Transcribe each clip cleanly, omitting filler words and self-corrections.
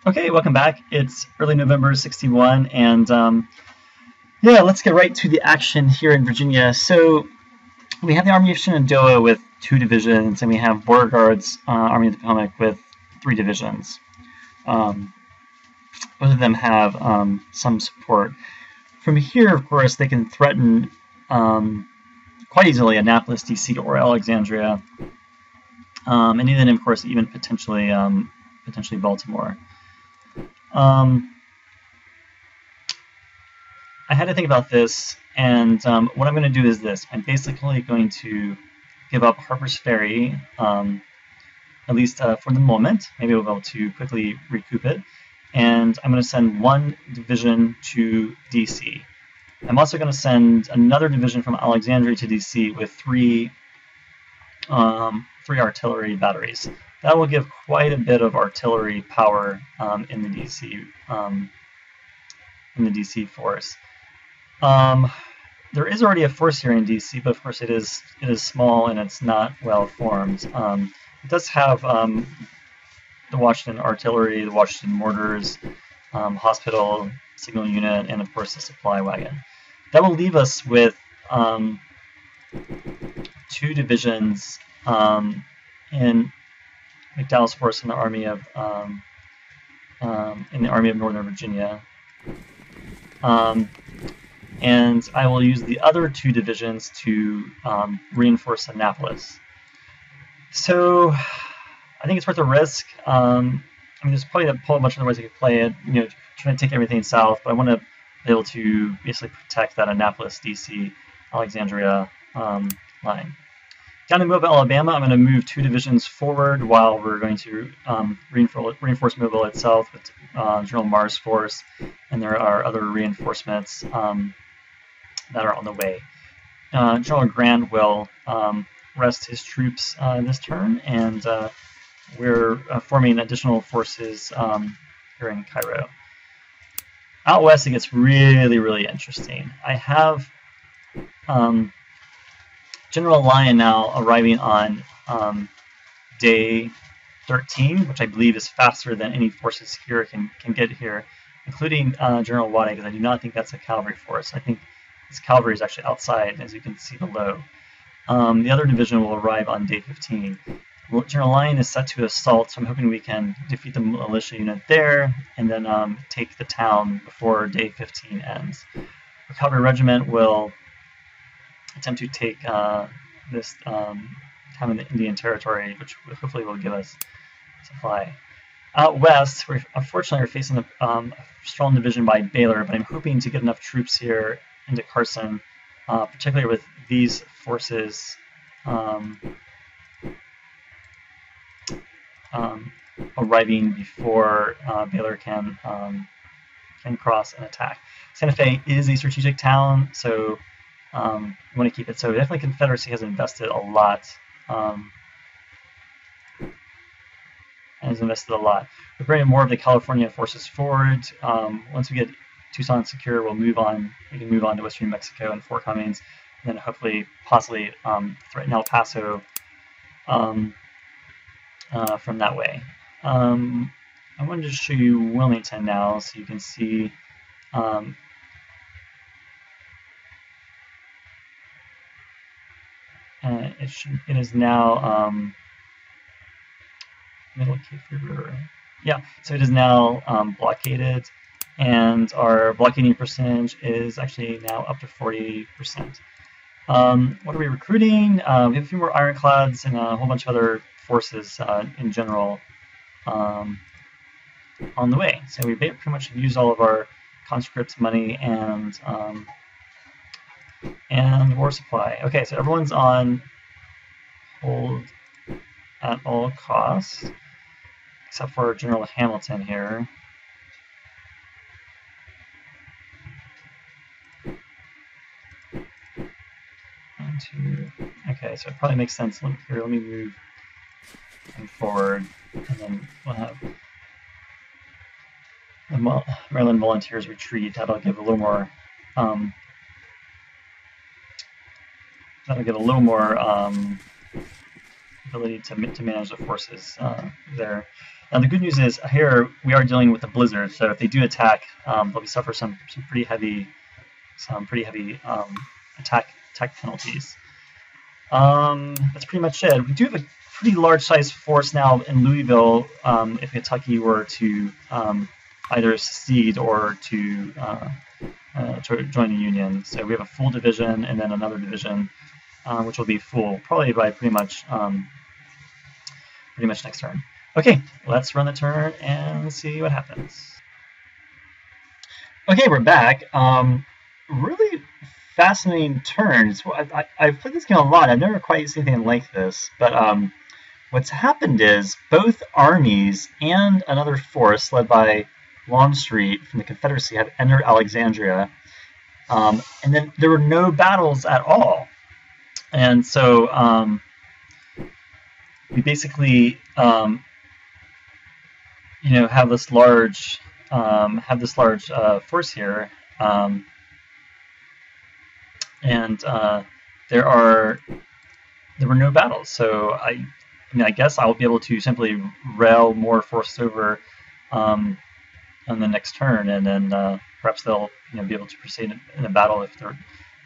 Okay, welcome back. It's early November 61, and yeah, let's get right to the action here in Virginia. So we have the Army of Shenandoah with 2 divisions, and we have Beauregard's Army of the Potomac with 3 divisions. Both of them have some support. From here, of course, they can threaten quite easily Annapolis, D.C., or Alexandria, and even, of course, even potentially Baltimore. I had to think about this, and what I'm going to do is this. I'm basically going to give up Harper's Ferry, at least for the moment. Maybe we'll be able to quickly recoup it. And I'm going to send 1 division to DC. I'm also going to send another division from Alexandria to DC with 3 artillery batteries. That will give quite a bit of artillery power in the DC force. There is already a force here in DC, but of course it is small and it's not well formed. It does have the Washington artillery, the Washington mortars, hospital, signal unit, and of course the supply wagon. That will leave us with 2 divisions in McDowell's force in the Army of Northern Virginia, and I will use the other 2 divisions to reinforce Annapolis. So I think it's worth a risk. I mean, there's probably a whole bunch of other ways I could play it. Trying to take everything south, but I want to be able to basically protect that Annapolis, D.C., Alexandria line. Down in Mobile, Alabama, I'm going to move 2 divisions forward while we're going to reinforce Mobile itself with General Marr's force, and there are other reinforcements that are on the way. General Grant will rest his troops this turn, and we're forming additional forces here in Cairo. Out west, it gets really, really interesting. I have General Lyon now arriving on day 13, which I believe is faster than any forces here can get here, including General Wade, because I do not think that's a cavalry force. I think this cavalry is actually outside, as you can see below. The other division will arrive on day 15. General Lyon is set to assault, so I'm hoping we can defeat the militia unit there and then take the town before day 15 ends. The cavalry regiment will attempt to take this town in the Indian Territory, which hopefully will give us supply. Out west, unfortunately we're facing a strong division by Baylor, but I'm hoping to get enough troops here into Carson, particularly with these forces arriving before Baylor can cross and attack. Santa Fe is a strategic town, so we want to keep it. So definitely Confederacy has invested a lot. We're bringing more of the California forces forward. Once we get Tucson secure, we'll move on. We can move on to western New Mexico and Fort Cummings, and then hopefully, possibly threaten El Paso from that way. I wanted to show you Wilmington now, so you can see. It is now Middle Cape River. Yeah, so it is now blockaded, and our blockading percentage is actually now up to 40%. What are we recruiting? We have a few more ironclads and a whole bunch of other forces in general on the way. So we pretty much used all of our conscript money and war supply. Okay, so everyone's on hold at all costs, except for General Hamilton here. Okay, so it probably makes sense. Let me move forward, and then we'll have the Maryland Volunteers retreat. That'll give a little more. Ability to manage the forces there. Now the good news is here we are dealing with a blizzard, so if they do attack, they'll suffer some pretty heavy attack penalties. That's pretty much it. We do have a pretty large-sized force now in Louisville if Kentucky were to either secede or to join the Union. So we have a full division and then another division, which will be full probably by pretty much next turn. Okay, let's run the turn and see what happens. Okay, we're back. Really fascinating turns. I've played this game a lot. I've never quite seen anything like this. But what's happened is both armies and another force led by Longstreet from the Confederacy have entered Alexandria. And then there were no battles at all. And so we basically have this large force here, and there were no battles. So I guess I'll be able to simply rail more forces over on the next turn, and then perhaps they'll be able to proceed in a battle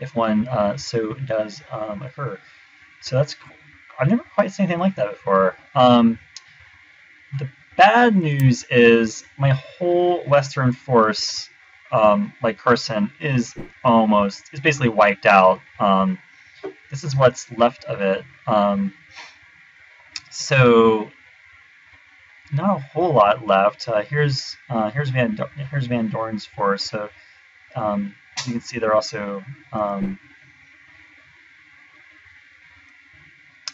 if one so does occur. So that's cool. I've never quite seen anything like that before. The bad news is my whole western force, like Carson, is basically wiped out. This is what's left of it. So not a whole lot left. Here's Van Dorn's force. So you can see they're also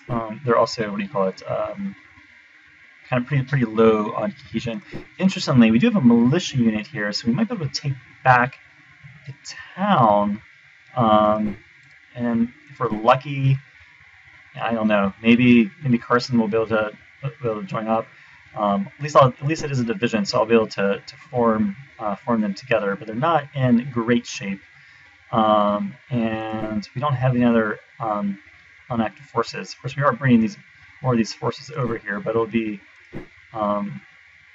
what do you call it? Kind of pretty low on cohesion. Interestingly, we do have a militia unit here, so we might be able to take back the town. And if we're lucky, I don't know. Maybe Carson will be able to join up. At least it is a division, so I'll be able to form them together. But they're not in great shape, and we don't have any other unactive forces. Of course, we are bringing more of these forces over here, but it'll be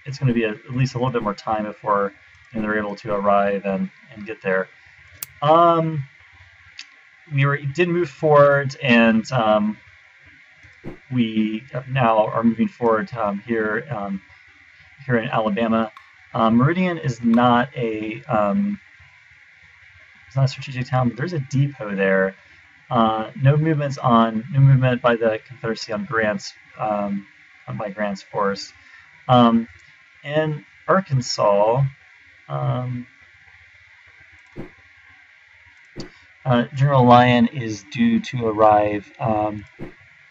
it's going to be at least a little bit more time before they're able to arrive and get there. We did move forward, and we now are moving forward here in Alabama. Meridian is not a strategic town, but there's a depot there. No movement by the Confederacy on by Grant's force. In Arkansas, General Lyon is due to arrive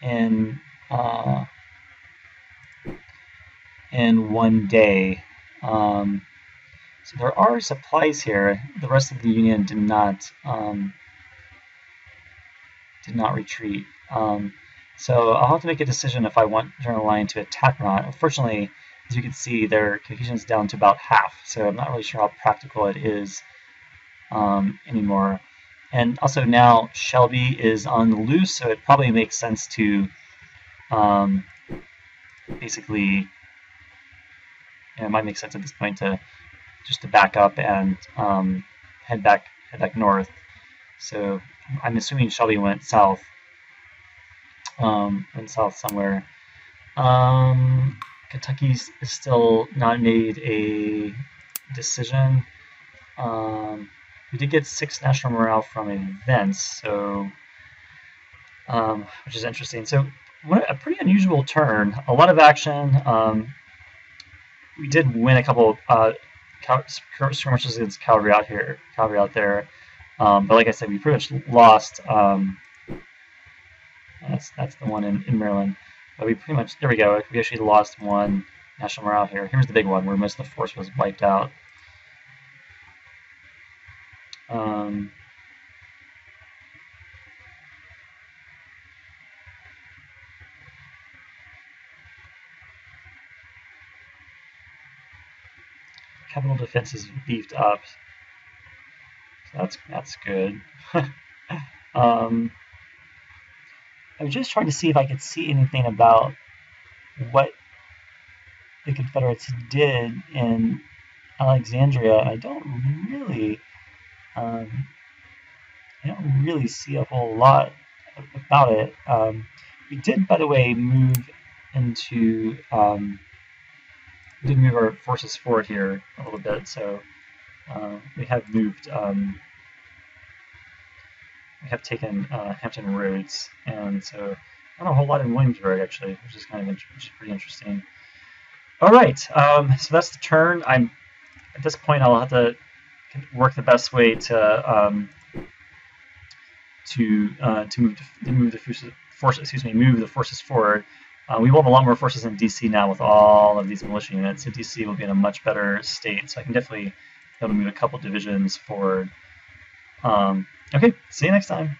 in 1 day. So there are supplies here. The rest of the Union did not retreat. So I'll have to make a decision if I want General Lyon to attack or not. Unfortunately, as you can see, their cohesion is down to about half, so I'm not really sure how practical it is anymore. And also now Shelby is on the loose, so it probably makes sense to basically, it might make sense at this point to back up and head back north. So I'm assuming Shelby went south. Somewhere. Kentucky's still not made a decision. We did get 6 national morale from events, so which is interesting. So a pretty unusual turn. A lot of action. We did win a couple skirmishes against cavalry out there. But like I said, we pretty much lost. That's the one in Maryland. But we pretty much, there we go. We actually lost 1 national morale here. Here's the big one where most of the force was wiped out. Capital defense is beefed up. So that's good. I was just trying to see if I could see anything about what the Confederates did in Alexandria, I don't really see a whole lot about it. We did, by the way, move into we did move our forces forward here a little bit, so we have moved. We have taken Hampton Roads, and so not a whole lot in Williamsburg actually, which is pretty interesting. All right, so that's the turn. At this point I'll have to work the best way to move the forces forward. We will have a lot more forces in DC now with all of these militia units, so DC will be in a much better state. So I can definitely be able to move a couple divisions forward. Okay, see you next time.